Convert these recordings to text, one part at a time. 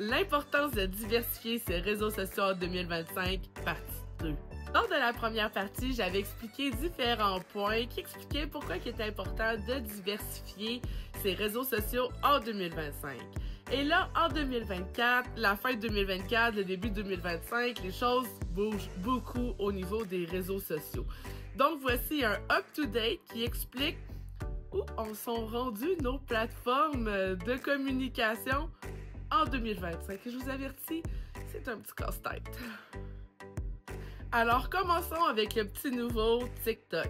L'importance de diversifier ses réseaux sociaux en 2025, partie 2. Lors de la première partie, j'avais expliqué différents points qui expliquaient pourquoi il était important de diversifier ses réseaux sociaux en 2025. Et là, en 2024, la fin 2024, le début 2025, les choses bougent beaucoup au niveau des réseaux sociaux. Donc, voici un up-to-date qui explique où en sont rendues nos plateformes de communication en 2025. Et je vous avertis, c'est un petit casse-tête. Alors, commençons avec le petit nouveau TikTok.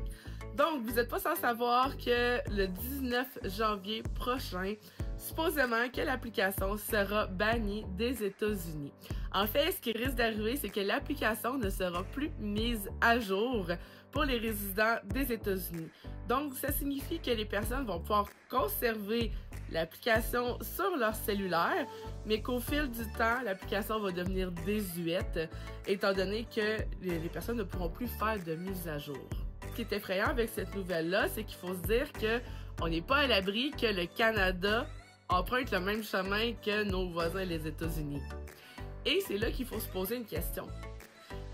Donc, vous n'êtes pas sans savoir que le 19 janvier prochain, supposément que l'application sera bannie des États-Unis. En fait, ce qui risque d'arriver, c'est que l'application ne sera plus mise à jour pour les résidents des États-Unis. Donc, ça signifie que les personnes vont pouvoir conserver l'application sur leur cellulaire, mais qu'au fil du temps, l'application va devenir désuète, étant donné que les personnes ne pourront plus faire de mise à jour. Ce qui est effrayant avec cette nouvelle-là, c'est qu'il faut se dire qu'on n'est pas à l'abri que le Canada emprunte le même chemin que nos voisins les États-Unis. Et c'est là qu'il faut se poser une question.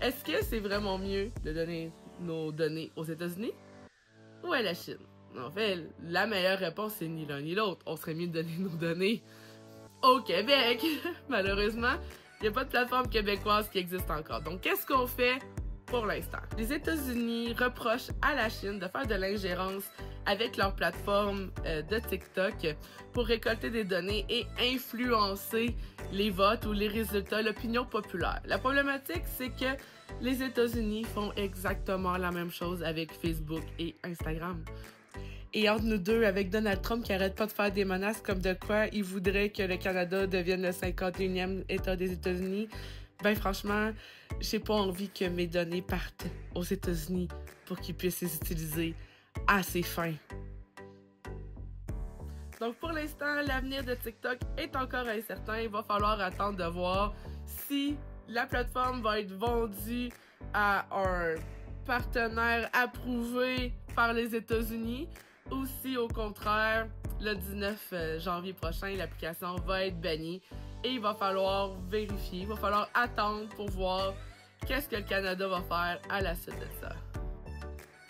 Est-ce que c'est vraiment mieux de donner nos données aux États-Unis ou à la Chine? En fait, la meilleure réponse, c'est ni l'un ni l'autre. On serait mieux de donner nos données au Québec. Malheureusement, il n'y a pas de plateforme québécoise qui existe encore. Donc, qu'est-ce qu'on fait pour l'instant? Les États-Unis reprochent à la Chine de faire de l'ingérence avec leur plateforme de TikTok pour récolter des données et influencer les votes ou les résultats, l'opinion populaire. La problématique, c'est que les États-Unis font exactement la même chose avec Facebook et Instagram. Et entre nous deux, avec Donald Trump qui arrête pas de faire des menaces comme de quoi il voudrait que le Canada devienne le 51e État des États-Unis, ben franchement, j'ai pas envie que mes données partent aux États-Unis pour qu'ils puissent les utiliser à ses fins. Donc pour l'instant, l'avenir de TikTok est encore incertain. Il va falloir attendre de voir si la plateforme va être vendue à un partenaire approuvé par les États-Unis ou si au contraire, le 19 janvier prochain, l'application va être bannie et il va falloir vérifier, il va falloir attendre pour voir qu'est-ce que le Canada va faire à la suite de ça.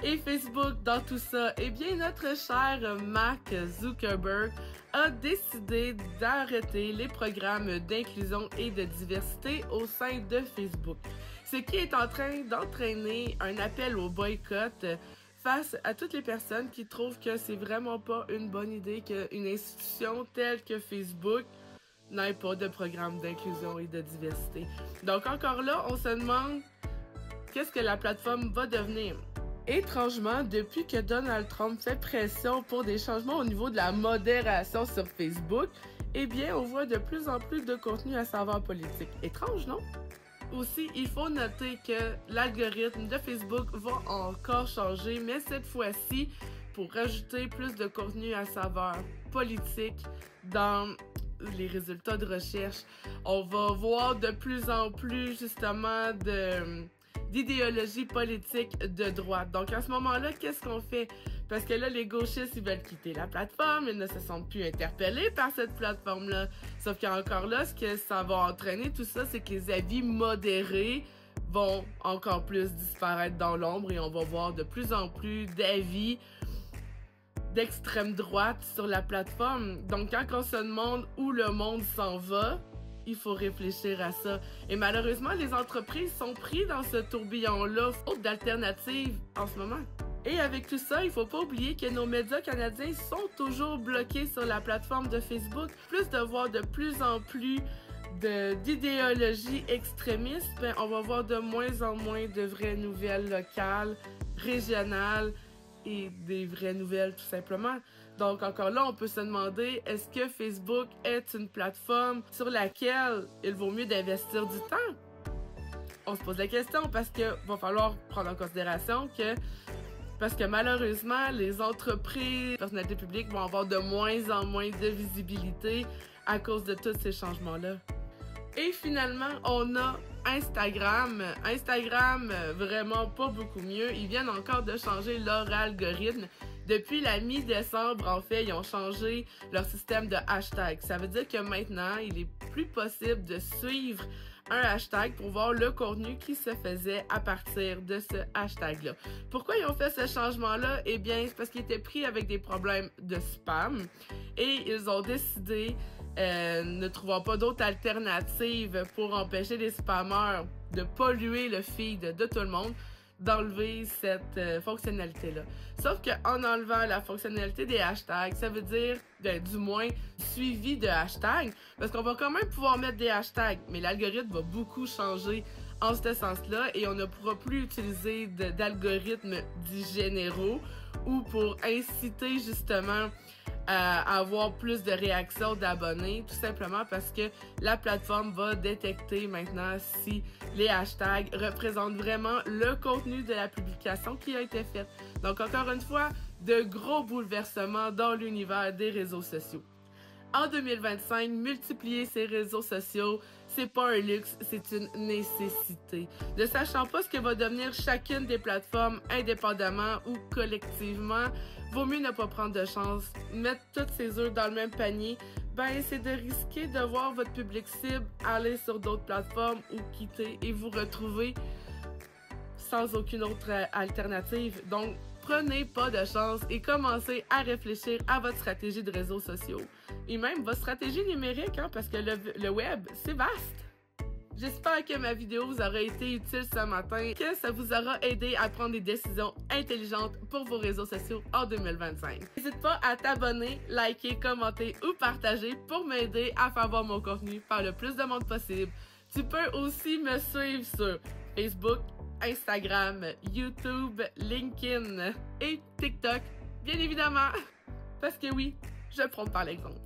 Et Facebook dans tout ça, eh bien notre cher Mark Zuckerberg a décidé d'arrêter les programmes d'inclusion et de diversité au sein de Facebook. Ce qui est en train d'entraîner un appel au boycott face à toutes les personnes qui trouvent que c'est vraiment pas une bonne idée qu'une institution telle que Facebook n'ait pas de programme d'inclusion et de diversité. Donc encore là, on se demande qu'est-ce que la plateforme va devenir. Étrangement, depuis que Donald Trump fait pression pour des changements au niveau de la modération sur Facebook, eh bien, on voit de plus en plus de contenu à saveur politique. Étrange, non? Aussi, il faut noter que l'algorithme de Facebook va encore changer, mais cette fois-ci, pour rajouter plus de contenu à saveur politique dans les résultats de recherche, on va voir de plus en plus, justement, d'idéologie politique de droite. Donc, à ce moment-là, qu'est-ce qu'on fait? Parce que là, les gauchistes, ils veulent quitter la plateforme, ils ne se sentent plus interpellés par cette plateforme-là. Sauf qu'encore là, ce que ça va entraîner, tout ça, c'est que les avis modérés vont encore plus disparaître dans l'ombre et on va voir de plus en plus d'avis d'extrême droite sur la plateforme. Donc, quand on se demande où le monde s'en va, il faut réfléchir à ça. Et malheureusement, les entreprises sont prises dans ce tourbillon-là, faute d'alternatives en ce moment. Et avec tout ça, il faut pas oublier que nos médias canadiens sont toujours bloqués sur la plateforme de Facebook. Plus de voir de plus en plus d'idéologie extrémiste, ben, on va voir de moins en moins de vraies nouvelles locales, régionales et des vraies nouvelles tout simplement. Donc encore là, on peut se demander, est-ce que Facebook est une plateforme sur laquelle il vaut mieux d'investir du temps? On se pose la question parce que va falloir prendre en considération parce que malheureusement, les entreprises, les personnalités publiques vont avoir de moins en moins de visibilité à cause de tous ces changements-là. Et finalement, on a Instagram. Instagram, vraiment pas beaucoup mieux. Ils viennent encore de changer leur algorithme Depuis la mi-décembre, en fait, ils ont changé leur système de hashtag. Ça veut dire que maintenant, il est plus possible de suivre un hashtag pour voir le contenu qui se faisait à partir de ce hashtag-là. Pourquoi ils ont fait ce changement-là? Eh bien, c'est parce qu'ils étaient pris avec des problèmes de spam et ils ont décidé, ne trouvant pas d'autres alternatives pour empêcher les spammers de polluer le feed de tout le monde, d'enlever cette fonctionnalité-là. Sauf qu'en enlevant la fonctionnalité des hashtags, ça veut dire, du moins, suivi de hashtags, parce qu'on va quand même pouvoir mettre des hashtags, mais l'algorithme va beaucoup changer en ce sens-là et on ne pourra plus utiliser d'algorithmes dits généraux ou pour inciter justement à avoir plus de réactions d'abonnés, tout simplement parce que la plateforme va détecter maintenant si les hashtags représentent vraiment le contenu de la publication qui a été faite. Donc encore une fois, de gros bouleversements dans l'univers des réseaux sociaux. En 2025, multiplier ces réseaux sociaux, c'est pas un luxe, c'est une nécessité. Ne sachant pas ce que va devenir chacune des plateformes indépendamment ou collectivement, vaut mieux ne pas prendre de chance. Mettre toutes ses œufs dans le même panier, c'est de risquer de voir votre public cible aller sur d'autres plateformes ou quitter et vous retrouver sans aucune autre alternative. Donc, prenez pas de chance et commencez à réfléchir à votre stratégie de réseaux sociaux. Et même votre stratégie numérique, parce que le web, c'est vaste. J'espère que ma vidéo vous aura été utile ce matin, que ça vous aura aidé à prendre des décisions intelligentes pour vos réseaux sociaux en 2025. N'hésite pas à t'abonner, liker, commenter ou partager pour m'aider à faire voir mon contenu par le plus de monde possible. Tu peux aussi me suivre sur Facebook, Instagram, YouTube, LinkedIn et TikTok, bien évidemment. Parce que oui, je prends par l'exemple.